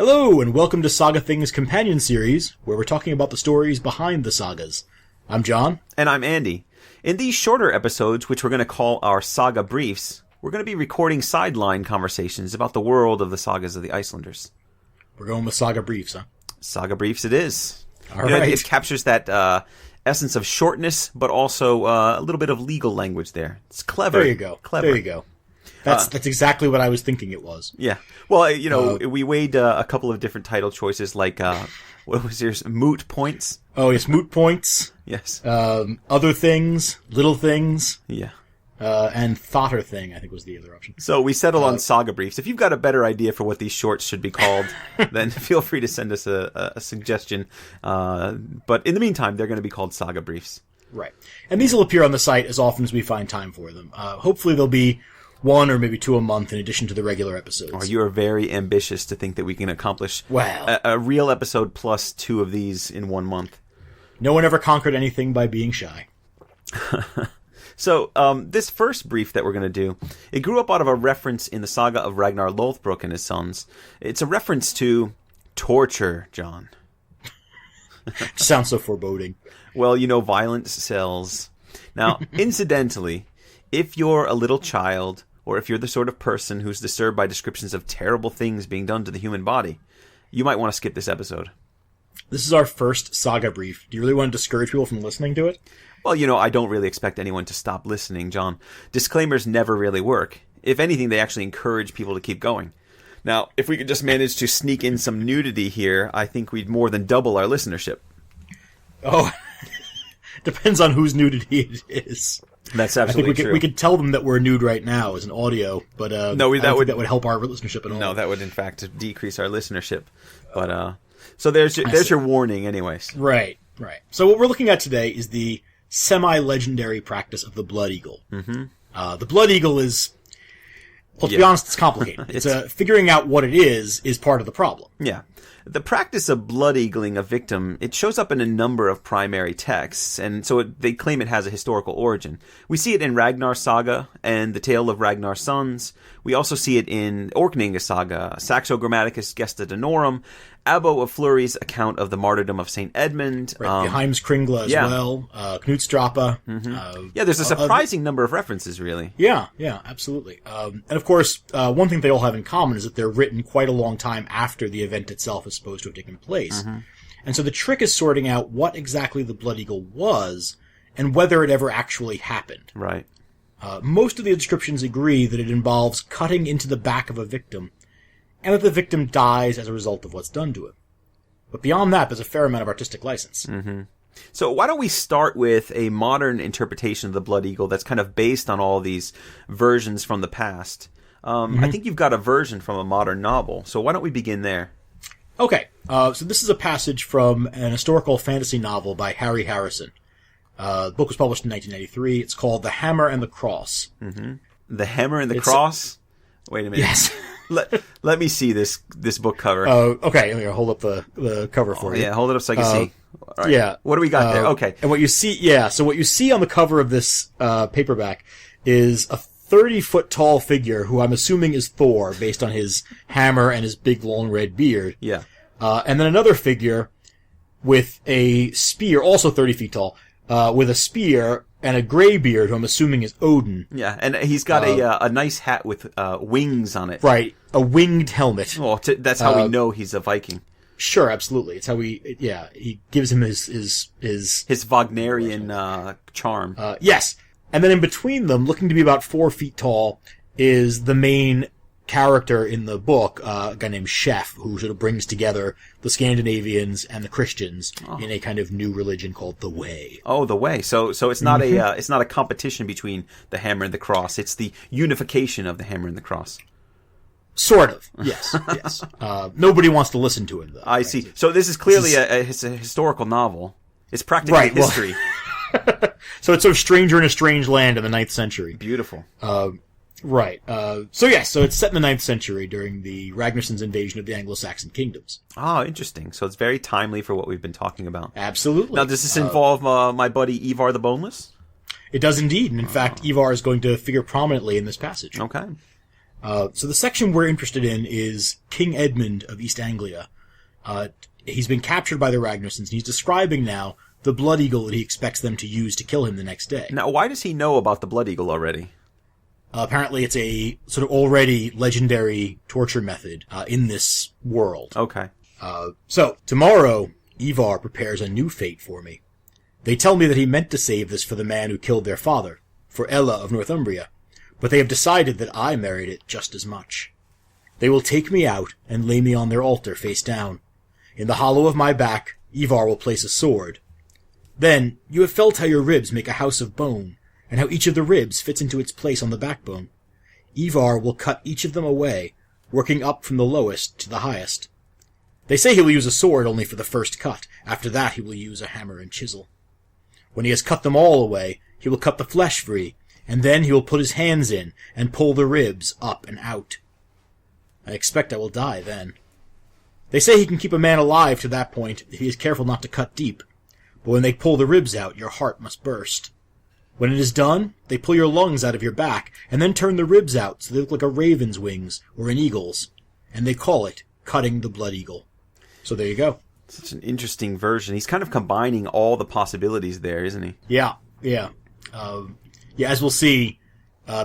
Hello, and welcome to Saga Thing's companion series, where we're talking about the stories behind the sagas. I'm John. And I'm Andy. In these shorter episodes, which we're going to call our Saga Briefs, we're going to be recording sideline conversations about the world of the sagas of the Icelanders. We're going with Saga Briefs, huh? Saga Briefs it is. All right. It captures that essence of shortness, but also a little bit of legal language there. It's clever. There you go. Clever. There you go. That's exactly what I was thinking it was. Yeah. Well, we weighed a couple of different title choices, like, what was yours? Moot Points? Oh, yes, Moot Points. Yes. Other Things, Little Things. Yeah. And Thotter Thing, I think was the other option. So we settled on Saga Briefs. If you've got a better idea for what these shorts should be called, then feel free to send us a suggestion. But in the meantime, they're going to be called Saga Briefs. Right. And these will appear on the site as often as we find time for them. Hopefully there'll be one or maybe two a month in addition to the regular episodes. Oh, you are very ambitious to think that we can accomplish a real episode plus two of these in 1 month. No one ever conquered anything by being shy. So, this first brief that we're going to do, it grew up out of a reference in the saga of Ragnar Lothbrok and his sons. It's a reference to torture, John. Sounds so foreboding. Well, violence sells. Now, incidentally, if you're a little child, or if you're the sort of person who's disturbed by descriptions of terrible things being done to the human body, you might want to skip this episode. This is our first Saga Brief. Do you really want to discourage people from listening to it? Well, I don't really expect anyone to stop listening, John. Disclaimers never really work. If anything, they actually encourage people to keep going. Now, if we could just manage to sneak in some nudity here, I think we'd more than double our listenership. Oh, depends on whose nudity it is. That's absolutely true. We could tell them that we're nude right now as an audio, but that would help our listenership at all. No, that would in fact decrease our listenership. But so there's your warning, anyways. Right. So what we're looking at today is the semi-legendary practice of the blood eagle. Mm-hmm. The blood eagle is, well, to be honest, it's complicated. It's figuring out what it is part of the problem. Yeah. The practice of blood eagling a victim, it shows up in a number of primary texts, and so they claim it has a historical origin. We see it in Ragnar's saga and the tale of Ragnar's sons. We also see it in Orkneyinga saga, Saxo Grammaticus Gesta Danorum, Abbo of Fleury's account of the martyrdom of St. Edmund. Right, the Heimskringla as well, Knutstrapa. Mm-hmm. There's a surprising number of references, really. Yeah, absolutely. And of course, one thing they all have in common is that they're written quite a long time after the event itself is supposed to have taken place. Mm-hmm. And so the trick is sorting out what exactly the Blood Eagle was and whether it ever actually happened. Right. Most of the descriptions agree that it involves cutting into the back of a victim and that the victim dies as a result of what's done to him. But beyond that, there's a fair amount of artistic license. Mm-hmm. So why don't we start with a modern interpretation of the Blood Eagle that's kind of based on all these versions from the past. I think you've got a version from a modern novel, so why don't we begin there? Okay, so this is a passage from an historical fantasy novel by Harry Harrison. The book was published in 1993. It's called The Hammer and the Cross. Mm-hmm. The Hammer and the Cross? Wait a minute. Yes. Let me see this book cover. Okay, I'm going to hold up the cover for you. Yeah, hold it up so I can see. All right. Yeah. What do we got there? Okay. And what you see on the cover of this paperback is a 30-foot tall figure who I'm assuming is Thor based on his hammer and his big long red beard. Yeah. And then another figure with a spear, also 30 feet tall, with a spear and a gray beard, who I'm assuming is Odin. Yeah, and he's got a nice hat with wings on it. Right, a winged helmet. Well, that's how we know he's a Viking. Sure, absolutely. It's how he gives him his Wagnerian charm. Yes. And then in between them, looking to be about 4 feet tall, is the main character in the book, a guy named Chef, who sort of brings together the Scandinavians and the Christians in a kind of new religion called the Way. Oh, the Way. So it's not it's not a competition between the hammer and the cross. It's the unification of the hammer and the cross. Sort of. Yes. Yes. Nobody wants to listen to it, though. I see. So this is clearly a historical novel. It's practically history. Well, so it's sort of stranger in a strange land in the 9th century. Beautiful. Right. So it's set in the 9th century during the Ragnarsson's invasion of the Anglo-Saxon kingdoms. Oh, interesting. So it's very timely for what we've been talking about. Absolutely. Now, does this involve my buddy Ivar the Boneless? It does indeed. And in fact, Ivar is going to figure prominently in this passage. Okay. So the section we're interested in is King Edmund of East Anglia. He's been captured by the Ragnarsons, and he's describing now the Blood Eagle that he expects them to use to kill him the next day. Now, why does he know about the Blood Eagle already? Apparently it's a sort of already legendary torture method in this world. Okay. So, tomorrow, Ivar prepares a new fate for me. They tell me that he meant to save this for the man who killed their father, for Ella of Northumbria, but they have decided that I merit it just as much. They will take me out and lay me on their altar face down. In the hollow of my back, Ivar will place a sword. Then, you have felt how your ribs make a house of bone, and how each of the ribs fits into its place on the backbone. Ivar will cut each of them away, working up from the lowest to the highest. They say he will use a sword only for the first cut. After that he will use a hammer and chisel. When he has cut them all away, he will cut the flesh free, and then he will put his hands in and pull the ribs up and out. I expect I will die then. They say he can keep a man alive to that point if he is careful not to cut deep, but when they pull the ribs out, your heart must burst. When it is done, they pull your lungs out of your back, and then turn the ribs out so they look like a raven's wings or an eagle's, and they call it cutting the Blood Eagle. So there you go. Such an interesting version. He's kind of combining all the possibilities there, isn't he? Yeah. As we'll see,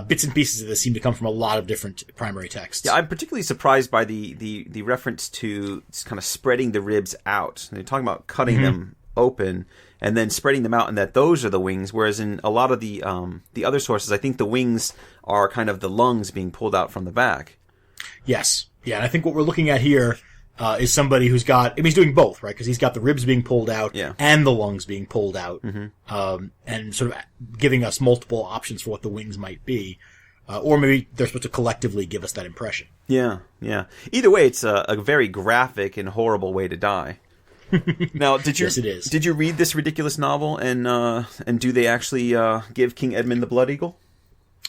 bits and pieces of this seem to come from a lot of different primary texts. Yeah, I'm particularly surprised by the reference to kind of spreading the ribs out. They're talking about cutting them open and then spreading them out, and that those are the wings, whereas in a lot of the other sources, I think the wings are kind of the lungs being pulled out from the back. Yes. Yeah, and I think what we're looking at here is somebody who's got, I mean, he's doing both, right? Because he's got the ribs being pulled out and the lungs being pulled out, and sort of giving us multiple options for what the wings might be. Or maybe they're supposed to collectively give us that impression. Yeah. Either way, it's a very graphic and horrible way to die. Now, Yes, it is. Did you read this ridiculous novel, and do they actually give King Edmund the Blood Eagle?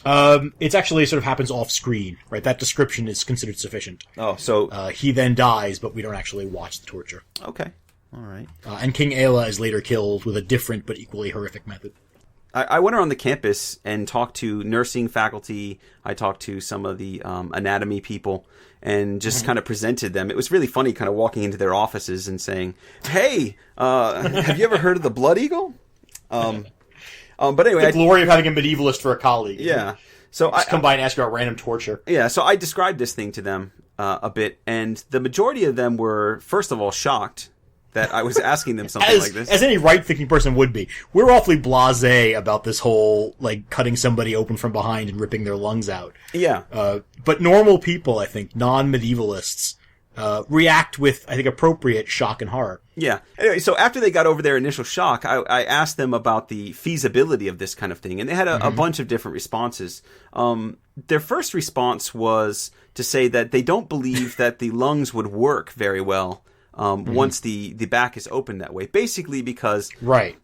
It actually sort of happens off screen, right? That description is considered sufficient. Oh, so he then dies, but we don't actually watch the torture. Okay, all right. And King Aela is later killed with a different but equally horrific method. I went around the campus and talked to nursing faculty. I talked to some of the anatomy people and just kind of presented them. It was really funny kind of walking into their offices and saying, hey, have you ever heard of the Blood Eagle? But anyway, the glory of having a medievalist for a colleague. Yeah. So just come by and ask you about random torture. Yeah, so I described this thing to them a bit, and the majority of them were, first of all, shocked that I was asking them something like this. As any right-thinking person would be. We're awfully blasé about this whole, like, cutting somebody open from behind and ripping their lungs out. Yeah. But normal people, I think, non-medievalists, react with, I think, appropriate shock and horror. Yeah. Anyway, so after they got over their initial shock, I asked them about the feasibility of this kind of thing, and they had a bunch of different responses. Their first response was to say that they don't believe that the lungs would work very well once the back is open that way. Basically because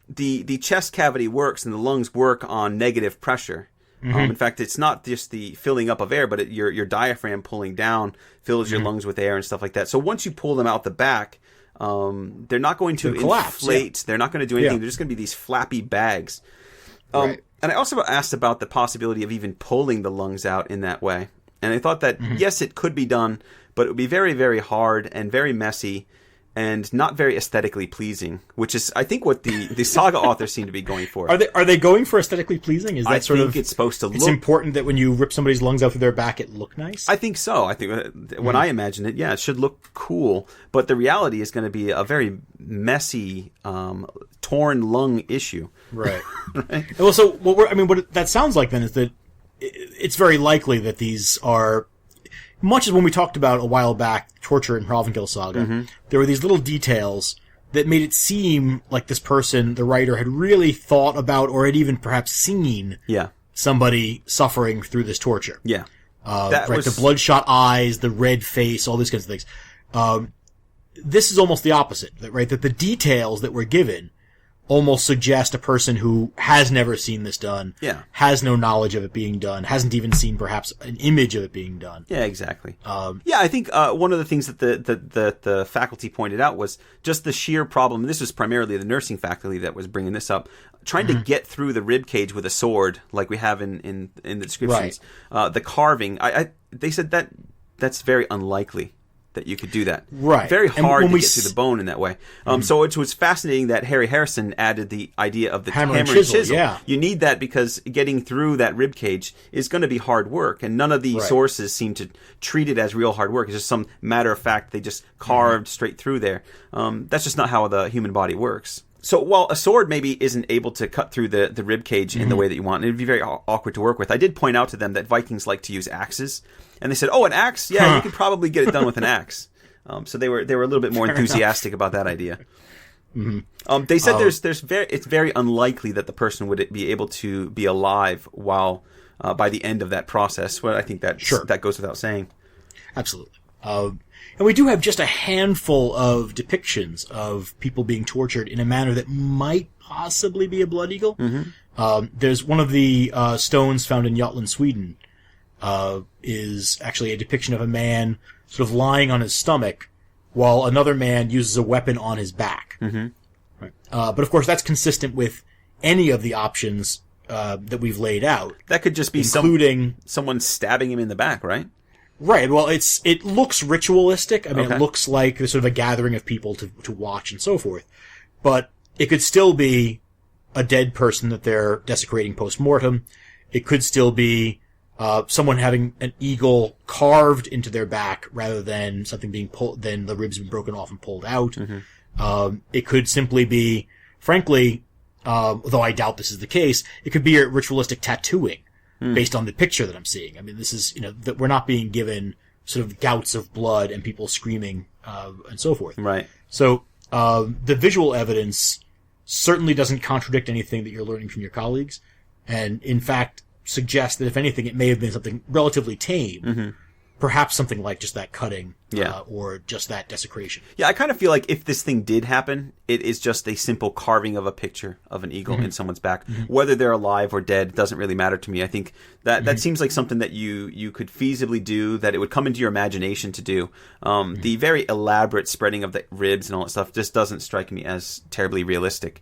the chest cavity works and the lungs work on negative pressure. In fact, it's not just the filling up of air, but your diaphragm pulling down fills your lungs with air and stuff like that. So once you pull them out the back, they're not going to inflate. They're not going to do anything. They're just going to be these flappy bags. And I also asked about the possibility of even pulling the lungs out in that way. And I thought that, yes, it could be done, but it would be very, very hard and very messy and not very aesthetically pleasing, which is, I think, what the Saga authors seem to be going for. Are they going for aesthetically pleasing? Is that I think it's supposed to look... It's important that when you rip somebody's lungs out through their back, it look nice? I think so. I think when I imagine it, yeah, it should look cool. But the reality is going to be a very messy, torn lung issue. Right. Well, so what that sounds like then is that it's very likely that these are... Much as when we talked about a while back torture in Hrafnkel Saga, there were these little details that made it seem like this person, the writer, had really thought about or had even perhaps seen somebody suffering through this torture. Yeah. The bloodshot eyes, the red face, all these kinds of things. This is almost the opposite, right? That the details that were given almost suggest a person who has never seen this done, has no knowledge of it being done, hasn't even seen perhaps an image of it being done. Yeah, exactly. I think one of the things that the faculty pointed out was just the sheer problem. And this was primarily the nursing faculty that was bringing this up. Trying to get through the rib cage with a sword, like we have in the descriptions, the carving. They said that's very unlikely that you could do that. Right. Very hard to get through the bone in that way. So it was fascinating that Harry Harrison added the idea of the hammer and chisel. Yeah. You need that because getting through that rib cage is going to be hard work, and none of the sources seem to treat it as real hard work. It's just some matter of fact they just carved straight through there. That's just not how the human body works. So while a sword maybe isn't able to cut through the rib cage in the way that you want, and it'd be very awkward to work with, I did point out to them that Vikings like to use axes. And they said, "Oh, an axe? Yeah, you could probably get it done with an axe." So they were a little bit more enthusiastic about that idea. They said it's very unlikely that the person would be able to be alive while by the end of that process. Well, I think that goes without saying. Absolutely. And we do have just a handful of depictions of people being tortured in a manner that might possibly be a blood eagle. There's one of the stones found in Jutland, Sweden, is actually a depiction of a man sort of lying on his stomach while another man uses a weapon on his back. Right. But of course that's consistent with any of the options that we've laid out. That could just be including someone stabbing him in the back, right? Right. Well, it looks ritualistic. I mean, it looks like there's sort of a gathering of people to watch and so forth. But it could still be a dead person that they're desecrating post-mortem. It could still be someone having an eagle carved into their back rather than something being than the ribs being broken off and pulled out. It could simply be, frankly, though I doubt this is the case, it could be a ritualistic tattooing. Based on the picture that I'm seeing. I mean, this is, that we're not being given sort of gouts of blood and people screaming, and so forth. Right. So, the visual evidence certainly doesn't contradict anything that you're learning from your colleagues, and in fact, suggests that if anything, it may have been something relatively tame. Perhaps something like just that cutting, or just that desecration. Yeah, I kind of feel like if this thing did happen, it is just a simple carving of a picture of an eagle in someone's back. Whether they're alive or dead doesn't really matter to me. I think that seems like something that you could feasibly do, that it would come into your imagination to do. The very elaborate spreading of the ribs and all that stuff just doesn't strike me as terribly realistic.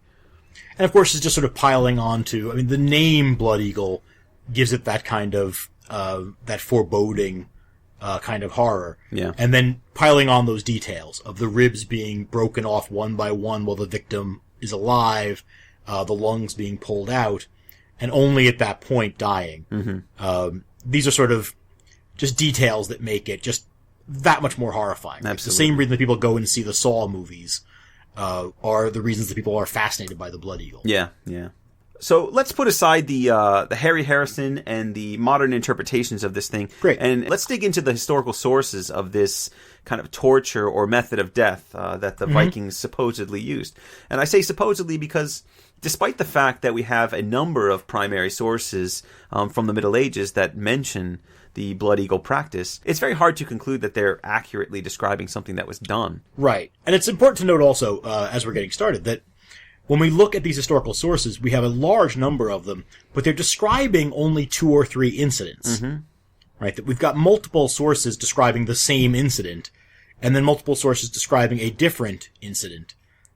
And of course, it's just sort of piling on to, I mean, the name Blood Eagle gives it that kind of, that foreboding kind of horror. Yeah. And then piling on those details of the ribs being broken off one by one while the victim is alive, the lungs being pulled out, and only at that point dying. These are sort of just details that make it just that much more horrifying. Absolutely. It's the same reason that people go and see the Saw movies, are the reasons that people are fascinated by the Blood Eagle. Yeah, yeah. So let's put aside the Harry Harrison and the modern interpretations of this thing. Great. And let's dig into the historical sources of this kind of torture or method of death that the Vikings supposedly used. And I say supposedly because despite the fact that we have a number of primary sources from the Middle Ages that mention the Blood Eagle practice, it's very hard to conclude that they're accurately describing something that was done. Right. And it's important to note also, as we're getting started, that when we look at these historical sources, we have a large number of them, but they're describing only 2 or 3 incidents. Right? That we've got multiple sources describing the same incident, and then multiple sources describing a different incident.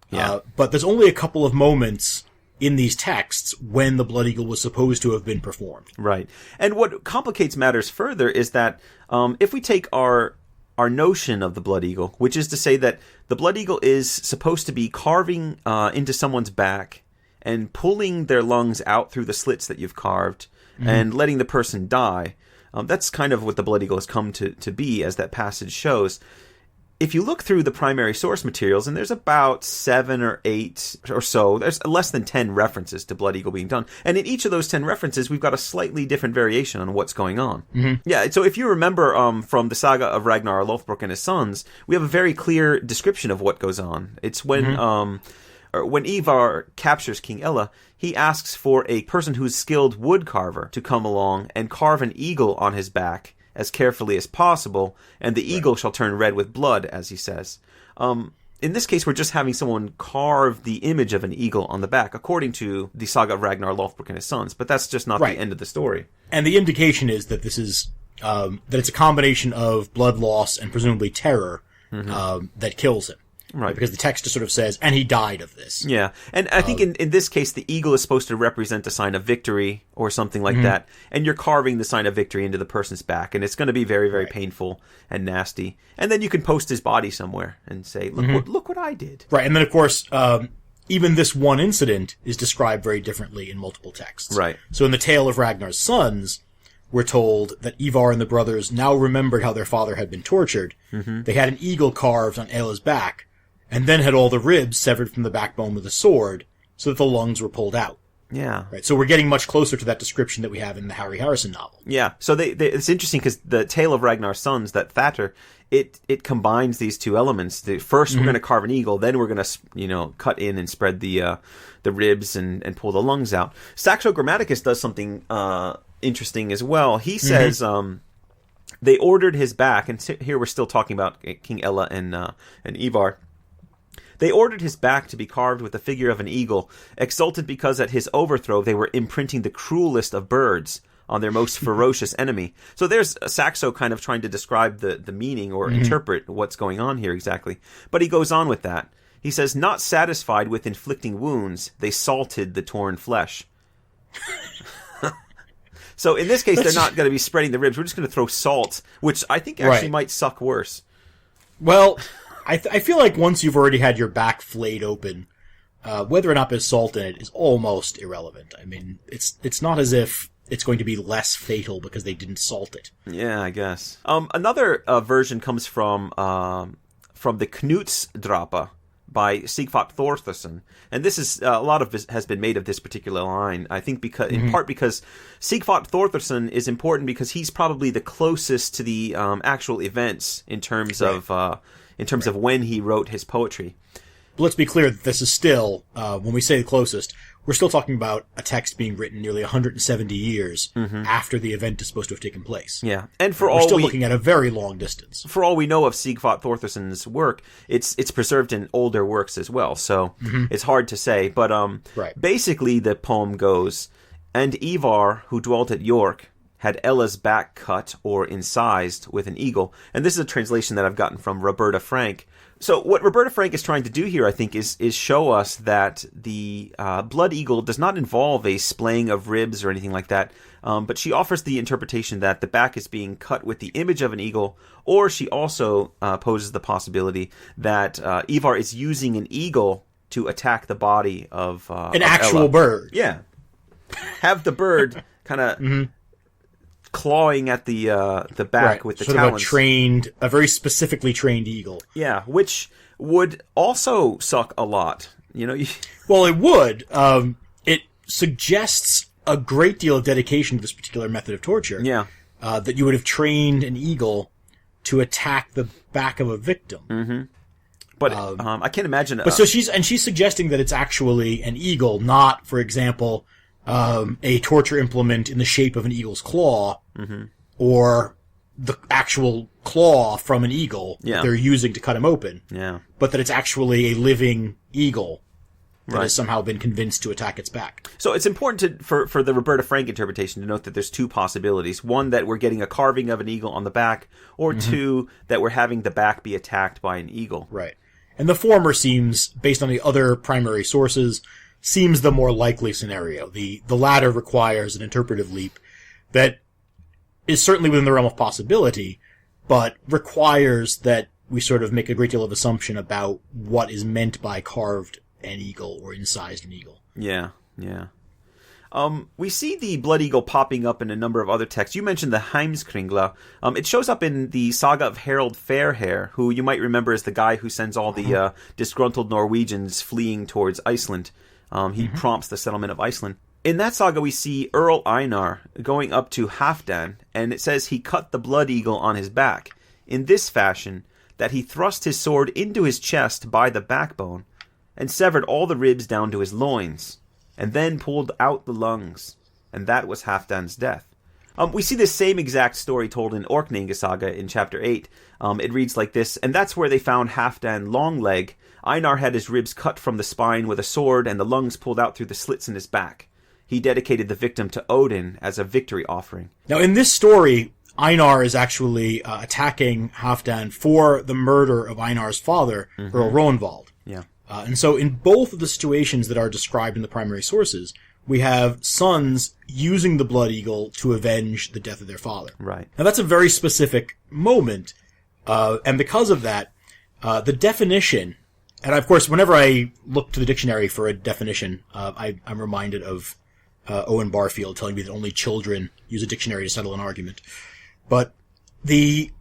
But there's only a couple of moments in these texts when the Blood Eagle was supposed to have been performed. Right. And what complicates matters further is that if we take our notion of the Blood Eagle, which is to say that the Blood Eagle is supposed to be carving into someone's back and pulling their lungs out through the slits that you've carved and letting the person die. That's kind of what the Blood Eagle has come to be, as that passage shows. If you look through the primary source materials, and there's about 7 or 8 or so, there's less than 10 references to Blood Eagle being done. And in each of those 10 references, we've got a slightly different variation on what's going on. Yeah, so if you remember from the Saga of Ragnar Lothbrok and his sons, we have a very clear description of what goes on. It's when Ivar captures King Ella, he asks for a person who's skilled wood carver to come along and carve an eagle on his back as carefully as possible, and the eagle shall turn red with blood, as he says. in this case, we're just having someone carve the image of an eagle on the back, according to the Saga of Ragnar Lothbrok and his sons. But that's just not the end of the story. And the indication is that this is that it's a combination of blood loss and presumably terror that kills him. Right. Because the text just sort of says, and he died of this. Yeah. And I think in this case, the eagle is supposed to represent a sign of victory or something like that. And you're carving the sign of victory into the person's back. And it's going to be very, very painful and nasty. And then you can post his body somewhere and say, look what I did. Right. And then, of course, even this one incident is described very differently in multiple texts. Right. So in the tale of Ragnar's sons, we're told that Ivar and the brothers now remembered how their father had been tortured. They had an eagle carved on Ela's back, and then had all the ribs severed from the backbone with a sword, so that the lungs were pulled out. Yeah. Right. So we're getting much closer to that description that we have in the Harry Harrison novel. Yeah. So it's interesting because the tale of Ragnar's sons, that Thatter, it combines these two elements. First, we're going to carve an eagle, then we're going to, cut in and spread the ribs and pull the lungs out. Saxo Grammaticus does something interesting as well. He says they ordered his back, and here we're still talking about King Ella and Ivar. They ordered his back to be carved with the figure of an eagle, exulted because at his overthrow they were imprinting the cruelest of birds on their most ferocious enemy. So there's Saxo kind of trying to describe the meaning or interpret what's going on here exactly. But he goes on with that. He says, not satisfied with inflicting wounds, they salted the torn flesh. So in this case, they're not going to be spreading the ribs. We're just going to throw salt, which I think actually might suck worse. Well, I feel like once you've already had your back flayed open, whether or not there's salt in it is almost irrelevant. I mean, it's not as if it's going to be less fatal because they didn't salt it. Yeah, I guess. Another version comes from the Knutsdrapa by Sigfart Thorþarsson, and this is a lot of this has been made of this particular line. I think in part because Sigfart Thorþarsson is important because he's probably the closest to the actual events in terms of when he wrote his poetry. But let's be clear that this is still, when we say the closest, we're still talking about a text being written nearly 170 years after the event is supposed to have taken place. Yeah, and we're still looking at a very long distance. For all we know of Sigfart Thorþarsson's work, it's preserved in older works as well, so it's hard to say. But basically the poem goes, and Ivar, who dwelt at York, had Ella's back cut or incised with an eagle. And this is a translation that I've gotten from Roberta Frank. So what Roberta Frank is trying to do here, I think, is show us that the blood eagle does not involve a splaying of ribs or anything like that. But she offers the interpretation that the back is being cut with the image of an eagle, or she also poses the possibility that Ivar is using an eagle to attack the body of an actual Ella. Bird. Yeah. Have the bird kind of clawing at the back with the sort talons. Of a very specifically trained eagle. Yeah, which would also suck a lot. Well, it would. It suggests a great deal of dedication to this particular method of torture. Yeah. That you would have trained an eagle to attack the back of a victim. But I can't imagine. But so she's suggesting that it's actually an eagle, not, for example, a torture implement in the shape of an eagle's claw, or the actual claw from an eagle that they're using to cut him open. Yeah. But that it's actually a living eagle that has somehow been convinced to attack its back. So it's important for the Roberta Frank interpretation to note that there's two possibilities. One, that we're getting a carving of an eagle on the back, or two, that we're having the back be attacked by an eagle. Right. And the former seems, based on the other primary sources, seems the more likely scenario. The latter requires an interpretive leap that is certainly within the realm of possibility, but requires that we sort of make a great deal of assumption about what is meant by carved an eagle or incised an eagle. Yeah. We see the blood eagle popping up in a number of other texts. You mentioned the Heimskringla. It shows up in the Saga of Harald Fairhair, who you might remember as the guy who sends all the disgruntled Norwegians fleeing towards Iceland. He prompts the settlement of Iceland. In that saga, we see Earl Einar going up to Halfdan, and it says he cut the blood eagle on his back in this fashion, that he thrust his sword into his chest by the backbone, and severed all the ribs down to his loins, and then pulled out the lungs, and that was Halfdan's death. We see this same exact story told in Orkneyinga Saga in chapter 8. It reads like this, and that's where they found Halfdan Longleg, Einar had his ribs cut from the spine with a sword and the lungs pulled out through the slits in his back. He dedicated the victim to Odin as a victory offering. Now, in this story, Einar is actually attacking Halfdan for the murder of Einar's father, Earl Rognvald. Yeah. And so in both of the situations that are described in the primary sources, we have sons using the blood eagle to avenge the death of their father. Right. Now, that's a very specific moment, and because of that, the definition, and of course, whenever I look to the dictionary for a definition, I'm reminded of Owen Barfield telling me that only children use a dictionary to settle an argument. But the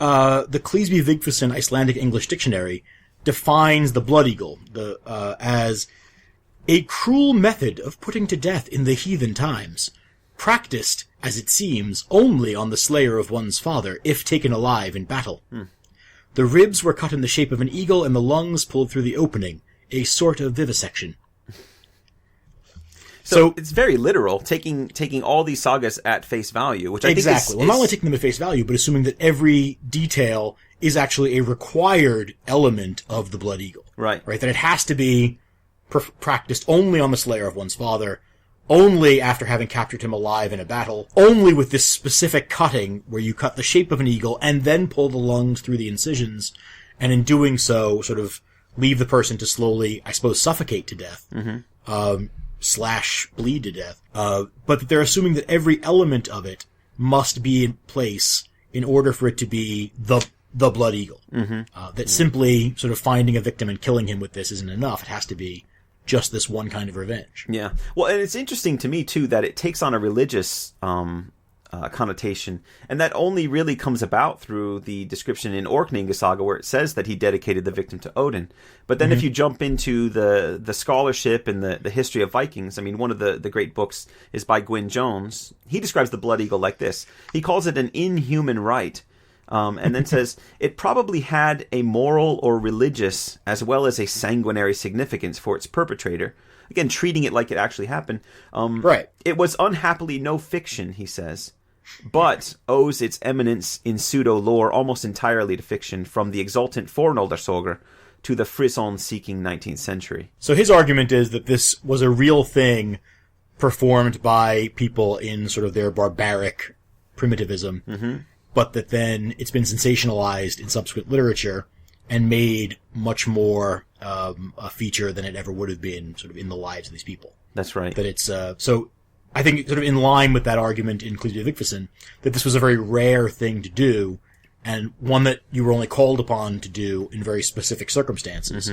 Cleasby Vigfusson Icelandic English Dictionary defines the blood eagle as a cruel method of putting to death in the heathen times, practiced, as it seems, only on the slayer of one's father, if taken alive in battle. The ribs were cut in the shape of an eagle and the lungs pulled through the opening, a sort of vivisection. So it's very literal, taking all these sagas at face value, which I think is... Exactly. Well, not only taking them at face value, but assuming that every detail is actually a required element of the blood eagle. Right. Right? That it has to be practiced only on the slayer of one's father, only after having captured him alive in a battle, only with this specific cutting where you cut the shape of an eagle and then pull the lungs through the incisions, and in doing so, sort of leave the person to slowly, I suppose, suffocate to death. / bleed to death. But that they're assuming that every element of it must be in place in order for it to be the blood eagle. That simply sort of finding a victim and killing him with this isn't enough. It has to be just this one kind of revenge. Yeah. Well, and it's interesting to me, too, that it takes on a religious connotation, and that only really comes about through the description in Orkneyinga Saga, where it says that he dedicated the victim to Odin. But then if you jump into the scholarship and the history of Vikings, I mean, one of the great books is by Gwyn Jones. He describes the blood eagle like this. He calls it an inhuman rite, and then says, it probably had a moral or religious as well as a sanguinary significance for its perpetrator. Again, treating it like it actually happened. Right. It was unhappily no fiction, he says, but owes its eminence in pseudo-lore almost entirely to fiction, from the exultant Fornaldarsogur to the frisson-seeking 19th century. So his argument is that this was a real thing performed by people in sort of their barbaric primitivism, but that then it's been sensationalized in subsequent literature and made much more a feature than it ever would have been sort of in the lives of these people. That's right. That it's, so I think sort of in line with that argument in Cleasby Vigfusson, that this was a very rare thing to do, and one that you were only called upon to do in very specific circumstances.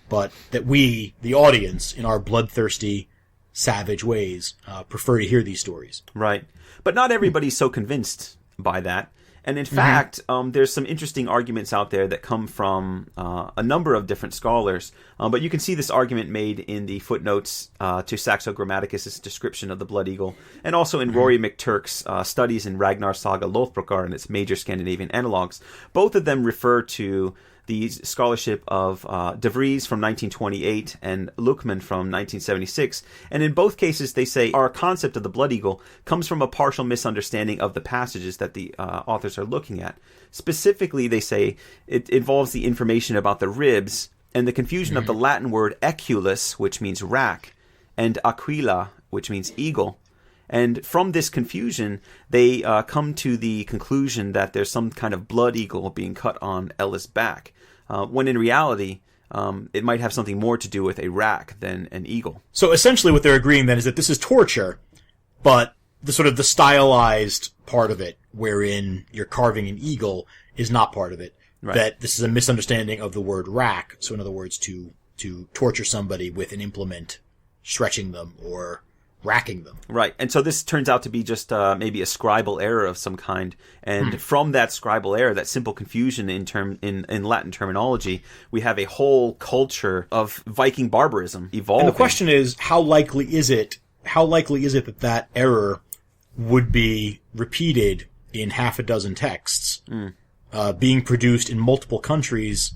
But that we, the audience, in our bloodthirsty, savage ways, prefer to hear these stories. Right. But not everybody's so convinced by that. And in fact, there's some interesting arguments out there that come from a number of different scholars. But you can see this argument made in the footnotes to Saxo Grammaticus' description of the blood eagle, and also in Rory McTurk's studies in Ragnar Saga Lothbrokar and its major Scandinavian analogues. Both of them refer to the scholarship of De Vries from 1928 and Luckman from 1976. And in both cases, they say our concept of the blood eagle comes from a partial misunderstanding of the passages that the authors are looking at. Specifically, they say it involves the information about the ribs and the confusion of the Latin word eculus, which means rack, and aquila, which means eagle. And from this confusion, they come to the conclusion that there's some kind of blood eagle being cut on Ella's back, when in reality, it might have something more to do with a rack than an eagle. So essentially what they're agreeing then is that this is torture, but the sort of the stylized part of it, wherein you're carving an eagle, is not part of it. Right. That this is a misunderstanding of the word rack. So in other words, to torture somebody with an implement, stretching them or racking them. Right. And so this turns out to be just maybe a scribal error of some kind. And from that scribal error, that simple confusion in Latin terminology, we have a whole culture of Viking barbarism evolving. And the question is, how likely is it that that error would be repeated in half a dozen texts, being produced in multiple countries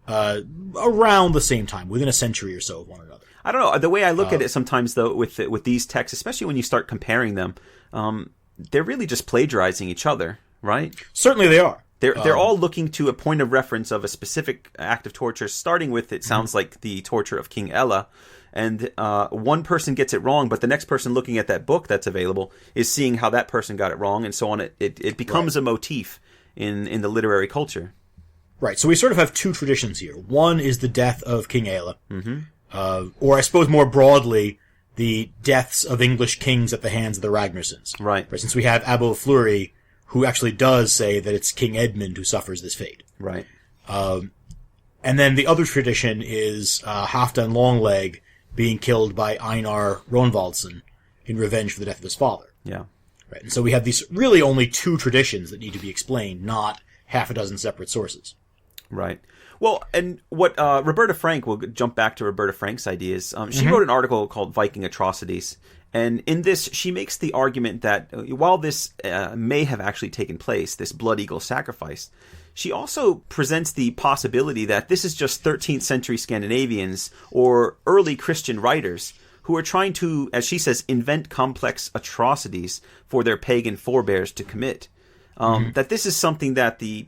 around the same time, within a century or so of one another? I don't know. The way I look at it sometimes, though, with these texts, especially when you start comparing them, they're really just plagiarizing each other, right? Certainly they are. They're all looking to a point of reference of a specific act of torture, starting with, it sounds like, the torture of King Ella. And one person gets it wrong, but the next person looking at that book that's available is seeing how that person got it wrong, and so on. It becomes a motif in the literary culture. Right, so we sort of have two traditions here. One is the death of King Ella, or I suppose more broadly, the deaths of English kings at the hands of the Ragnarsons. Right. Since we have Abbo Fleury, who actually does say that it's King Edmund who suffers this fate. Right. And then the other tradition is Halfdan Longleg being killed by Einar Ronvaldsson in revenge for the death of his father. Yeah. Right. And so we have these really only two traditions that need to be explained, not half a dozen separate sources. Right. Well, and what Roberta Frank, we'll jump back to Roberta Frank's ideas. She wrote an article called Viking Atrocities. And in this, she makes the argument that while this may have actually taken place, this Blood Eagle sacrifice, she also presents the possibility that this is just 13th century Scandinavians or early Christian writers who are trying to, as she says, invent complex atrocities for their pagan forebears to commit. That this is something that the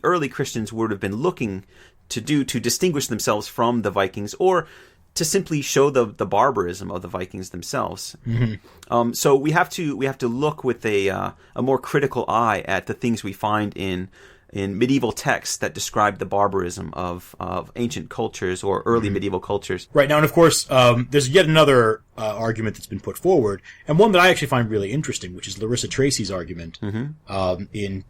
early Christians would have been looking to do to distinguish themselves from the Vikings, or to simply show the barbarism of the Vikings themselves. So we have to look with a more critical eye at the things we find in medieval texts that describe the barbarism of ancient cultures or early medieval cultures. Right. Now, and of course, there's yet another argument that's been put forward, and one that I actually find really interesting, which is Larissa Tracy's argument in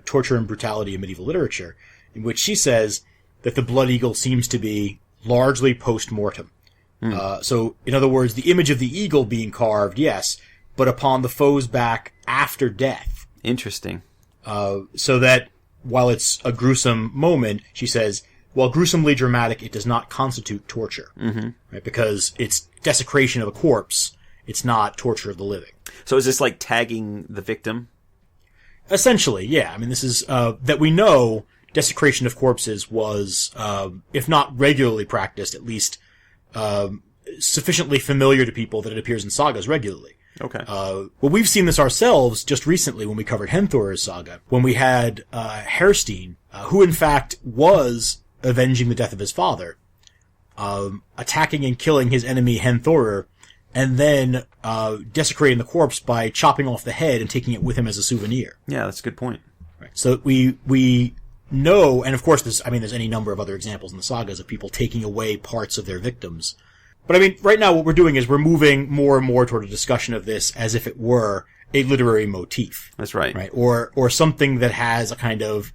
Torture and Brutality in Medieval Literature, in which she says that the Blood Eagle seems to be largely post-mortem. So, in other words, the image of the eagle being carved, yes, but upon the foe's back after death. Interesting. So that while it's a gruesome moment, she says, while gruesomely dramatic, it does not constitute torture. Right? Because it's desecration of a corpse. It's not torture of the living. So is this like tagging the victim? Essentially, yeah. I mean, this is, that we know desecration of corpses was, if not regularly practiced, at least, sufficiently familiar to people that it appears in sagas regularly. Okay. Well, we've seen this ourselves just recently when we covered Henthor's saga, when we had, Herstein, who in fact was avenging the death of his father, attacking and killing his enemy Henthorer, and then, desecrating the corpse by chopping off the head and taking it with him as a souvenir. Yeah, that's a good point. Right. So we know, and of course there's any number of other examples in the sagas of people taking away parts of their victims. But I mean, right now what we're doing is we're moving more and more toward a discussion of this as if it were a literary motif. That's right. Right? Or something that has a kind of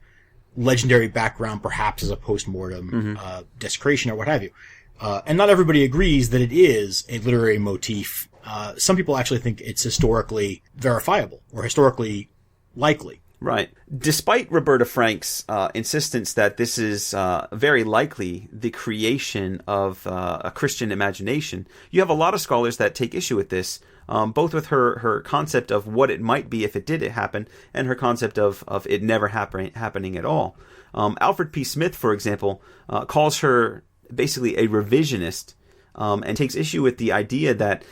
legendary background, perhaps as a post-mortem, desecration or what have you. And not everybody agrees that it is a literary motif. Some people actually think it's historically verifiable or historically likely. Right. Despite Roberta Frank's insistence that this is very likely the creation of a Christian imagination, you have a lot of scholars that take issue with this, both with her concept of what it might be if it did happen, and her concept of it never happening at all. Alfred P. Smith, for example, calls her basically a revisionist, and takes issue with the idea that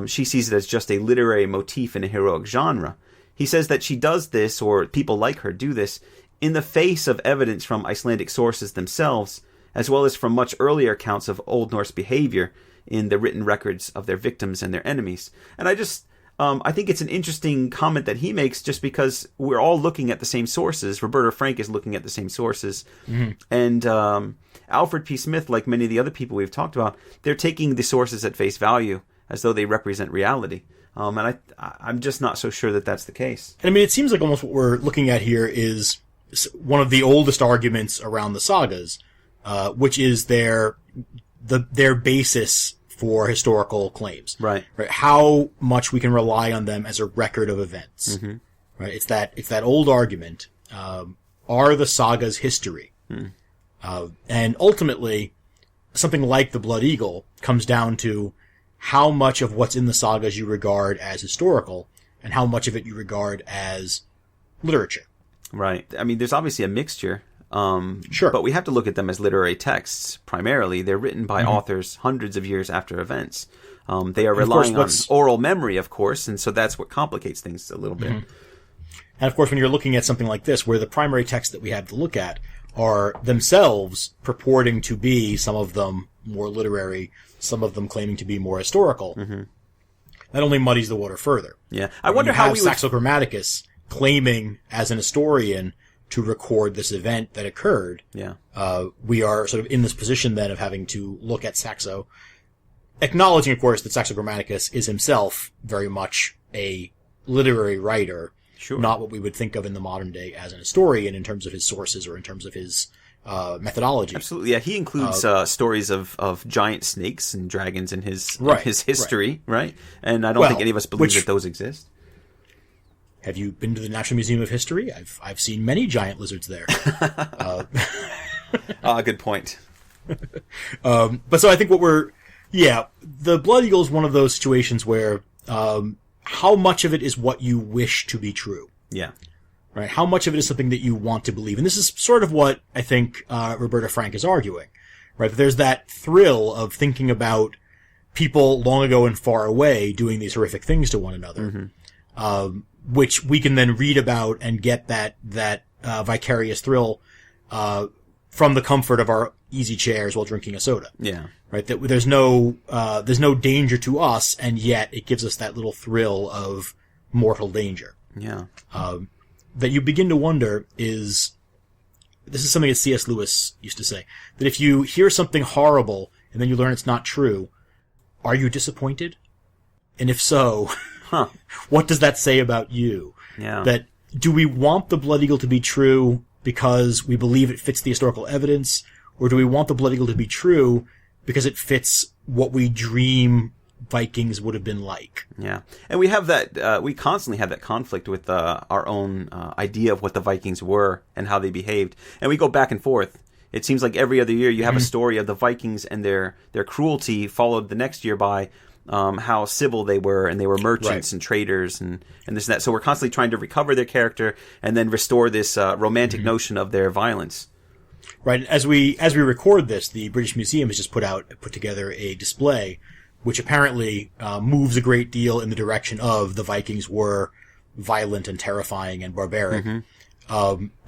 she sees it as just a literary motif in a heroic genre. He says that she does this, or people like her do this, in the face of evidence from Icelandic sources themselves, as well as from much earlier accounts of Old Norse behavior in the written records of their victims and their enemies. And I think it's an interesting comment that he makes, just because we're all looking at the same sources. Roberta Frank is looking at the same sources. And Alfred P. Smith, like many of the other people we've talked about, they're taking the sources at face value as though they represent reality. And I'm just not so sure that that's the case. I mean, it seems like almost what we're looking at here is one of the oldest arguments around the sagas, which is their basis for historical claims. Right. How much we can rely on them as a record of events. Right. It's that old argument. Are the sagas history? And ultimately, something like the Blood Eagle comes down to how much of what's in the sagas you regard as historical, and how much of it you regard as literature. Right. I mean, there's obviously a mixture. Sure. But we have to look at them as literary texts, primarily. They're written by authors hundreds of years after events. They are relying on oral memory, of course, and so that's what complicates things a little bit. And of course, when you're looking at something like this, where the primary texts that we have to look at are themselves purporting to be, some of them more literary, some of them claiming to be more historical, that only muddies the water further. Yeah. I wonder how we Saxo Grammaticus claiming as an historian to record this event that occurred. Yeah. We are sort of in this position then of having to look at Saxo, acknowledging, of course, that Saxo Grammaticus is himself very much a literary writer, not what we would think of in the modern day as an historian in terms of his sources or in terms of his methodology. Absolutely, yeah. He includes stories of giant snakes and dragons in his history, right? And I don't think any of us believe that those exist. Have you been to the National Museum of History? I've seen many giant lizards there. Good point. But so I think the Blood Eagle is one of those situations where how much of it is what you wish to be true? Yeah. Right? How much of it is something that you want to believe? And this is sort of what I think Roberta Frank is arguing. Right? There's that thrill of thinking about people long ago and far away doing these horrific things to one another, which we can then read about and get that vicarious thrill from the comfort of our easy chairs while drinking a soda. Yeah. Right? That there's no danger to us, and yet it gives us that little thrill of mortal danger. Yeah. That you begin to wonder this is something that C.S. Lewis used to say, that if you hear something horrible and then you learn it's not true, are you disappointed? And if so, what does that say about you? Yeah. That do we want the Blood Eagle to be true because we believe it fits the historical evidence, or do we want the Blood Eagle to be true because it fits what we dream Vikings would have been like? Yeah. And we have that, we constantly have that conflict with our own idea of what the Vikings were and how they behaved. And we go back and forth. It seems like every other year you have a story of the Vikings and their cruelty, followed the next year by how civil they were, and they were merchants and traders and this and that. So we're constantly trying to recover their character and then restore this romantic notion of their violence. Right. As we record this, the British Museum has just put together a display which apparently moves a great deal in the direction of the Vikings were violent and terrifying and barbaric, in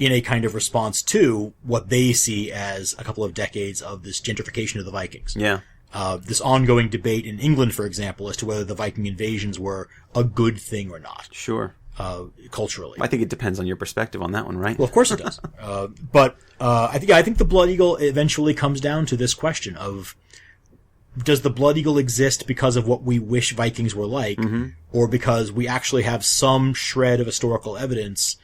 a kind of response to what they see as a couple of decades of this gentrification of the Vikings. Yeah. This ongoing debate in England, for example, as to whether the Viking invasions were a good thing or not. Sure. Culturally. I think it depends on your perspective on that one, right? Well, of course it does. But I think the Blood Eagle eventually comes down to this question of, does the Blood Eagle exist because of what we wish Vikings were like, or because we actually have some shred of historical evidence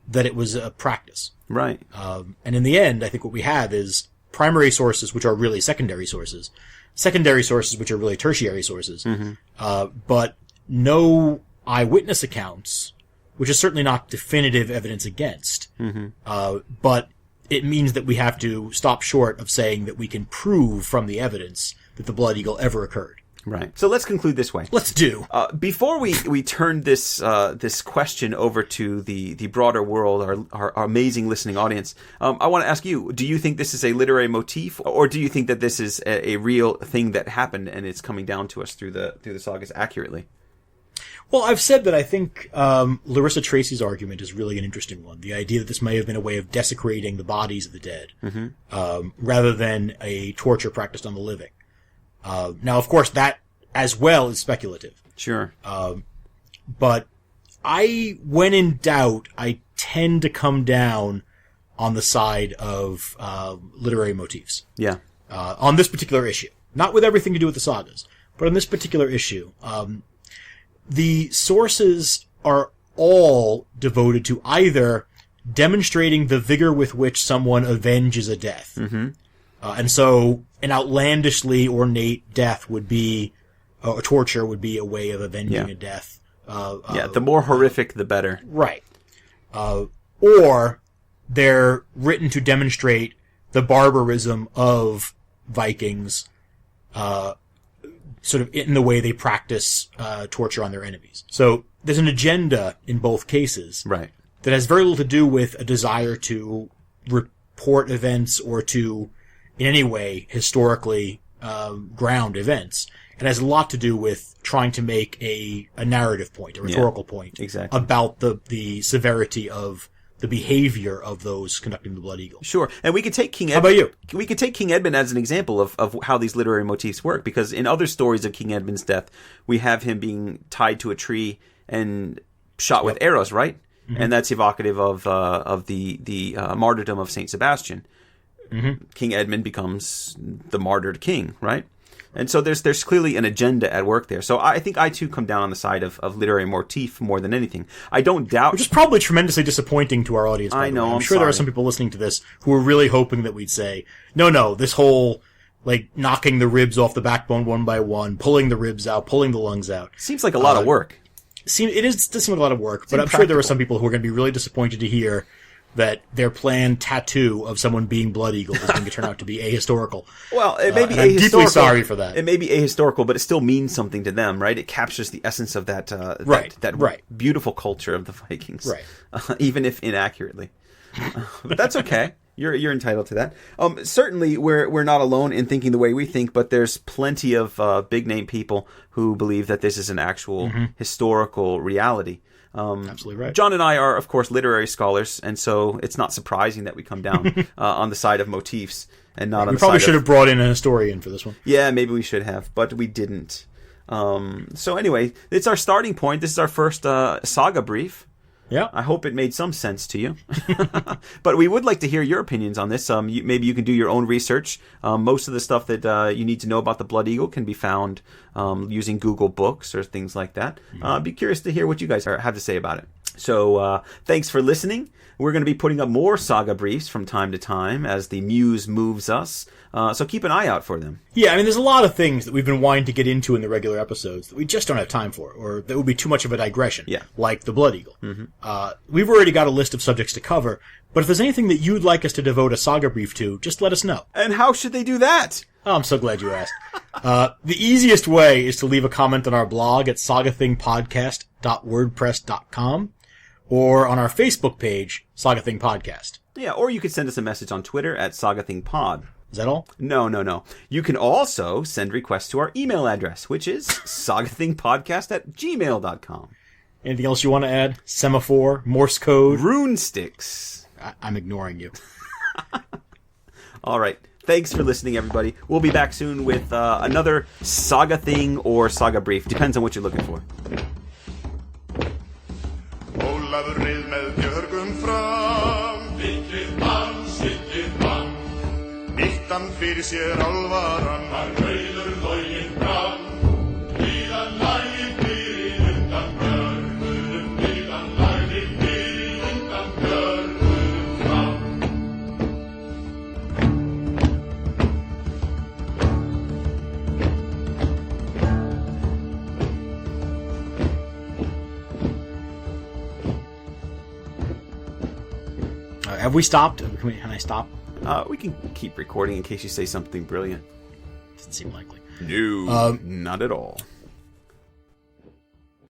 that it was a practice? Right. And in the end, I think what we have is primary sources, which are really secondary sources which are really tertiary sources, but no eyewitness accounts, which is certainly not definitive evidence against, but it means that we have to stop short of saying that we can prove from the evidence that the Blood Eagle ever occurred. Right. So let's conclude this way. Let's do. Before we turn this question over to the broader world, our amazing listening audience, I want to ask you: do you think this is a literary motif, or do you think that this is a real thing that happened and it's coming down to us through the sagas accurately? Well, I've said that I think Larissa Tracy's argument is really an interesting one. The idea that this may have been a way of desecrating the bodies of the dead, rather than a torture practiced on the living. Now, of course, that as well is speculative. Sure. But when in doubt, I tend to come down on the side of literary motifs. Yeah. On this particular issue. Not with everything to do with the sagas, but on this particular issue. The sources are all devoted to either demonstrating the vigor with which someone avenges a death. And so an outlandishly ornate death would be, or torture would be a way of avenging a death. The more horrific, the better. Right. Or they're written to demonstrate the barbarism of Vikings, sort of in the way they practice torture on their enemies. So there's an agenda in both cases. Right. That has very little to do with a desire to report events or to, in any way, historically ground events. It has a lot to do with trying to make a narrative point, a rhetorical point, exactly, about the severity of the behavior of those conducting the Blood Eagle. Sure. And we could take King Edmund. How about you? We could take King Edmund as an example of how these literary motifs work, because in other stories of King Edmund's death, we have him being tied to a tree and shot with arrows, right? Mm-hmm. And that's evocative of the martyrdom of Saint Sebastian. Mm-hmm. King Edmund becomes the martyred king, right? And so there's clearly an agenda at work there. So I think I too come down on the side of literary motif more than anything. I don't doubt... Which is probably tremendously disappointing to our audience. I know, I'm sure there are some people listening to this who are really hoping that we'd say, no, this whole, like, knocking the ribs off the backbone one by one, pulling the ribs out, pulling the lungs out. Seems like a lot of work. Does seem like a lot of work, but I'm sure there are some people who are going to be really disappointed to hear that their planned tattoo of someone being Blood Eagle is going to turn out to be ahistorical. Well, it may be ahistorical. I'm deeply sorry for that. It may be ahistorical, but it still means something to them, right? It captures the essence of that beautiful culture of the Vikings, right? Even if inaccurately. But that's okay. You're entitled to that. Certainly, we're not alone in thinking the way we think, but there's plenty of big name people who believe that this is an actual historical reality. Absolutely right. John and I are, of course, literary scholars, and so it's not surprising that we come down on the side of motifs and not on the side of... We probably should have brought in a historian for this one. Yeah, maybe we should have, but we didn't. So anyway, it's our starting point. This is our first Saga Brief. Yeah. I hope it made some sense to you. But we would like to hear your opinions on this. Maybe you can do your own research. Most of the stuff that you need to know about the Blood Eagle can be found using Google Books or things like that. Be curious to hear what you guys have to say about it. So thanks for listening. We're going to be putting up more Saga Briefs from time to time as the muse moves us. So keep an eye out for them. Yeah, I mean, there's a lot of things that we've been wanting to get into in the regular episodes that we just don't have time for, or that would be too much of a digression, like the Blood Eagle. Mm-hmm. We've already got a list of subjects to cover, but if there's anything that you'd like us to devote a Saga Brief to, just let us know. And how should they do that? Oh, I'm so glad you asked. The easiest way is to leave a comment on our blog at sagathingpodcast.wordpress.com or on our Facebook page, Saga Thing Podcast. Yeah, or you could send us a message on Twitter at Saga Thing Pod. Is that all? No. You can also send requests to our email address, which is sagathingpodcast@gmail.com. Anything else you want to add? Semaphore, Morse code? Rune sticks. I'm ignoring you. All right. Thanks for listening, everybody. We'll be back soon with another Saga Thing or Saga Brief. Depends on what you're looking for. Ólafur rið með björgum fram, Vikir mann, Sigir mann, nýttan fyrir sér álvaran, var rauður loginn brann, líðan lagið fyrir undan björgunum, líðan lagið fyrir undan björgunum fram. Have we stopped? Can I stop? We can keep recording in case you say something brilliant. Doesn't seem likely. No, not at all.